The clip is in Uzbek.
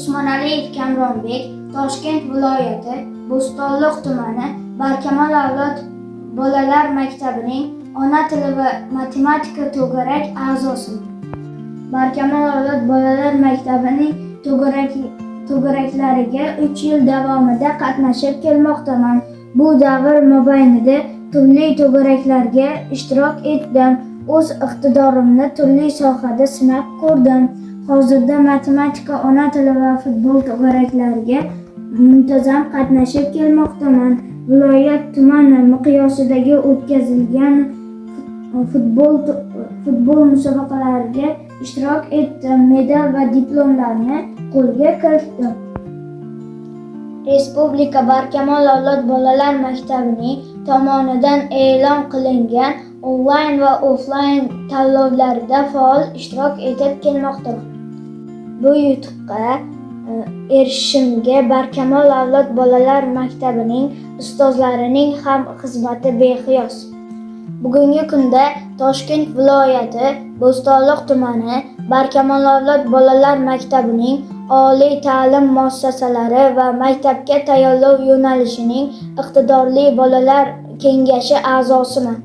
Usmonaliyev Kamronbek, Toshkent viloyati Bo'stonliq tumani Barkamol avlod bolalar maktabining ona tili va matematika to'garak a'zosiman. Barkamol avlod bolalar maktabining to'garaklariga 3 yil davomida qatnashib kelmoqdaman. Bu davr mobaynida turli to'garaklarga ishtirok etdim. O'z iqtidorimni turli sohada sinab ko'rdim. Hozirda matematika, ona tili va futbol to'garaklariga muntazam qatnashib kelmoqdaman. Viloyat, tuman miqyosidagi o'tkazilgan futbol musobaqalariga ishtirok etdim. Medal va diplomlarni qo'lga kiritdim. Respublika Barkamol avlod bolalar maktabining tomonidan e'lon qilingan onlayn va offlayn tanlovlarida faol ishtirok etib kelmoqdaman. Bu yutuqqa erishishimga Barkamol avlod bolalar maktabining ustozlarining ham xizmati beqiyos. Bugungi kunda Toshkent viloyati Bo'stonliq tumani Barkamol avlod bolalar maktabining oliy ta'lim muassasalari va maktabga tayyorlov yo'nalishining iqtidorli bolalar kengashi a'zosiman.